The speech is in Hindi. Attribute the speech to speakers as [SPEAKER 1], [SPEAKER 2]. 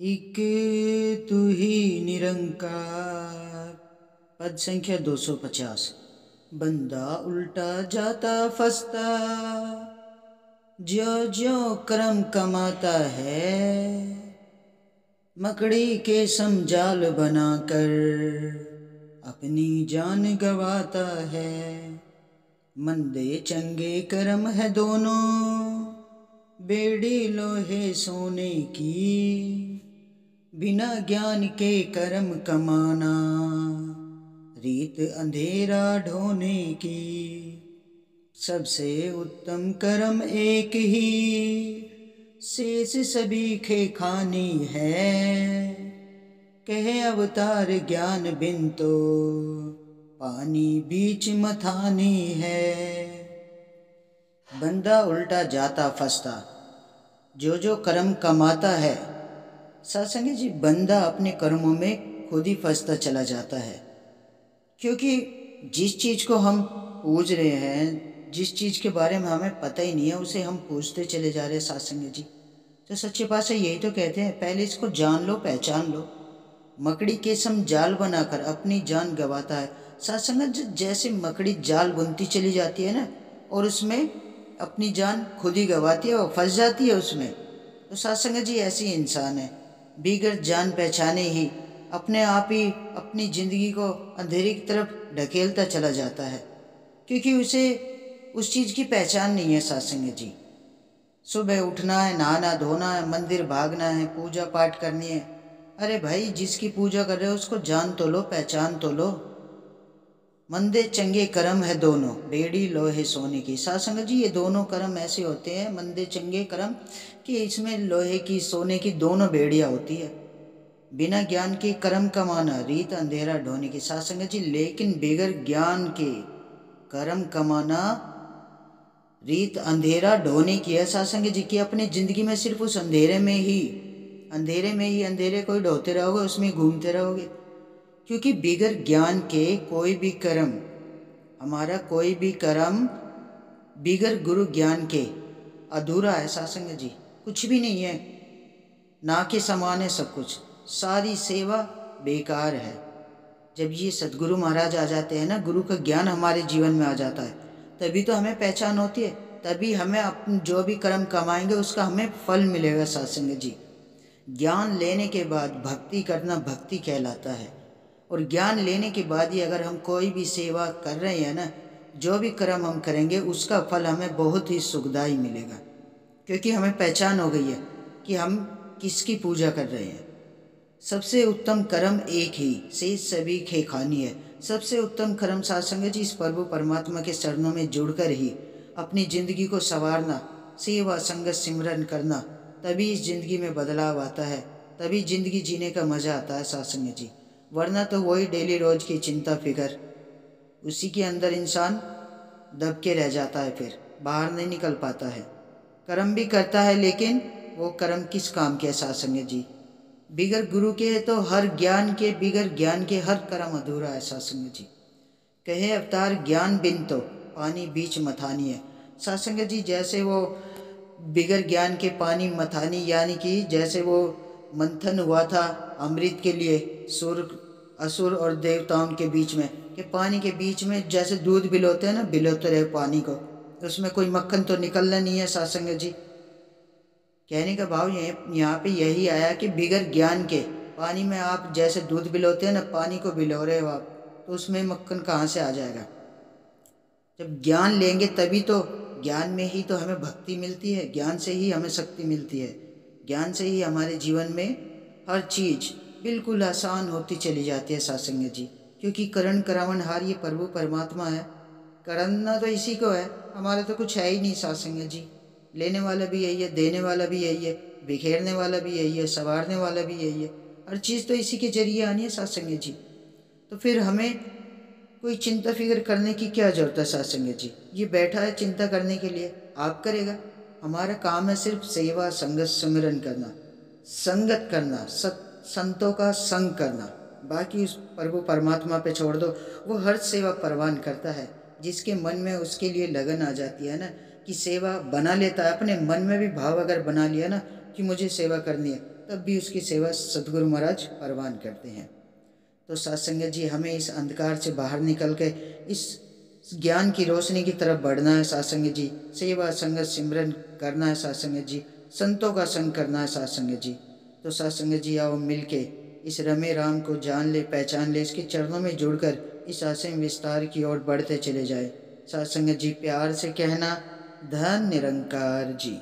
[SPEAKER 1] एक तू ही निरंकार। पद संख्या 250। बंदा उल्टा जाता फंसता, ज्यों ज्यों कर्म कमाता है। मकड़ी के समजाल बनाकर अपनी जान गवाता है। मंदे चंगे कर्म है दोनों, बेड़ी लोहे सोने की। बिना ज्ञान के कर्म कमाना, रीत अंधेरा ढोने की। सबसे उत्तम कर्म एक ही, शेष सभी खे खानी है। कहे अवतार ज्ञान बिन तो, पानी बीच मथानी है। बंदा उल्टा जाता फंसता, जो कर्म कमाता है। सत्संग जी, बंदा अपने कर्मों में खुद ही फंसता चला जाता है। क्योंकि जिस चीज़ को हम पूज रहे हैं, जिस चीज़ के बारे में हमें पता ही नहीं है, उसे हम पूजते चले जा रहे हैं। सत्संग जी, तो सच्चे पातशाह यही तो कहते हैं, पहले इसको जान लो, पहचान लो। मकड़ी के सम जाल बनाकर अपनी जान गवाता है। सत्संग जैसे मकड़ी जाल बुनती चली जाती है ना, और उसमें अपनी जान खुद ही गवाती है और फंस जाती है उसमें। तो सत्संग जी ऐसी इंसान है, बिगड़ जान पहचाने ही अपने आप ही अपनी जिंदगी को अंधेरे की तरफ ढकेलता चला जाता है। क्योंकि उसे उस चीज़ की पहचान नहीं है। सत्संग जी, सुबह उठना है, नहाना धोना है, मंदिर भागना है, पूजा पाठ करनी है। अरे भाई, जिसकी पूजा कर रहे हो उसको जान तो लो, पहचान तो लो। मंदे चंगे कर्म है दोनों, बेड़ी लोहे सोने की। सत्संग जी, ये दोनों कर्म ऐसे होते हैं, मंदे चंगे कर्म, कि इसमें लोहे की सोने की दोनों बेड़ियाँ होती है। बिना ज्ञान के कर्म कमाना, रीत अंधेरा ढोने की। सत्संग जी, लेकिन बगैर ज्ञान के कर्म कमाना, रीत अंधेरा ढोने की है। सत्संग जी की अपनी जिंदगी में सिर्फ उस अंधेरे को ही ढोते रहोगे, उसमें घूमते रहोगे। क्योंकि बगैर ज्ञान के कोई भी कर्म, हमारा कोई भी कर्म बगैर गुरु ज्ञान के अधूरा है। सत्संग जी, कुछ भी नहीं है, ना के समान है सब कुछ। सारी सेवा बेकार है। जब ये सदगुरु महाराज आ जाते हैं ना, गुरु का ज्ञान हमारे जीवन में आ जाता है, तभी तो हमें पहचान होती है। तभी हमें अपन जो भी कर्म कमाएंगे उसका हमें फल मिलेगा। सत्संग जी, ज्ञान लेने के बाद भक्ति करना भक्ति कहलाता है। और ज्ञान लेने के बाद ही अगर हम कोई भी सेवा कर रहे हैं ना, जो भी कर्म हम करेंगे उसका फल हमें बहुत ही सुखदाई मिलेगा। क्योंकि हमें पहचान हो गई है कि हम किसकी पूजा कर रहे हैं। सबसे उत्तम कर्म एक ही, शेष सभी खे खानी है। सबसे उत्तम कर्म सत्संग जी, इस प्रभु परमात्मा के चरणों में जुड़कर ही अपनी जिंदगी को संवारना, सेवा संगत सिमरन करना। तभी इस जिंदगी में बदलाव आता है, तभी जिंदगी जीने का मजा आता है। सत्संग जी, वरना तो वही डेली रोज की चिंता फिकर, उसी के अंदर इंसान दब के रह जाता है, फिर बाहर नहीं निकल पाता है। कर्म भी करता है, लेकिन वो कर्म किस काम के? सत्संग जी, बिगर गुरु के तो हर ज्ञान के, बिगर ज्ञान के हर कर्म अधूरा है। सत्संग जी, कहे अवतार ज्ञान बिन तो, पानी बीच मथानी है। सत्संग जी, जैसे वो बिगर ज्ञान के पानी मथानी, यानी कि जैसे वो मंथन हुआ था अमृत के लिए सुर असुर और देवताओं के बीच में, कि पानी के बीच में जैसे दूध बिलोते हैं ना, बिलोते रहे पानी को, उसमें कोई मक्खन तो निकलना नहीं है। सत्संग जी, कहने का भाव यहाँ पे यही आया कि बिगर ज्ञान के पानी में आप जैसे दूध बिलोते हैं ना, पानी को बिलो रहे हो आप, तो उसमें मक्खन कहाँ से आ जाएगा? जब ज्ञान लेंगे तभी तो, ज्ञान में ही तो हमें भक्ति मिलती है, ज्ञान से ही हमें शक्ति मिलती है, ज्ञान से ही हमारे जीवन में हर चीज बिल्कुल आसान होती चली जाती है। सत्संग जी, क्योंकि करण करावन हार ये प्रभु परमात्मा है। करना तो इसी को है, हमारा तो कुछ है ही नहीं। सत्संग जी, लेने वाला भी यही है, देने वाला भी यही है, बिखेरने वाला भी यही है, संवारने वाला भी यही है। हर चीज़ तो इसी के जरिए आनी है। सत्संग जी, तो फिर हमें कोई चिंता फिक्र करने की क्या जरूरत है? सत्संग जी, ये बैठा है चिंता करने के लिए, आप करेगा? हमारा काम है सिर्फ सेवा संगत सिमरन करना, संगत करना, संतों का संग करना। बाकी उस प्रभु परमात्मा पे छोड़ दो, वो हर सेवा परवान करता है। जिसके मन में उसके लिए लगन आ जाती है ना, कि सेवा बना लेता है, अपने मन में भी भाव अगर बना लिया ना कि मुझे सेवा करनी है, तब भी उसकी सेवा सदगुरु महाराज परवान करते हैं। तो साथ संगत जी, हमें इस अंधकार से बाहर निकल के इस ज्ञान की रोशनी की तरफ बढ़ना है। साथ संगत जी, सेवा संगत सिमरन करना है। साथ संगत जी, संतों का संग करना है। साथ संगत जी, तो साथ संगत जी, आओ मिलके इस रमे राम को जान ले, पहचान ले, इसके चरणों में जुड़कर इस असीम विस्तार की ओर बढ़ते चले जाए। साथ संगत जी, प्यार से कहना, धन निरंकार जी।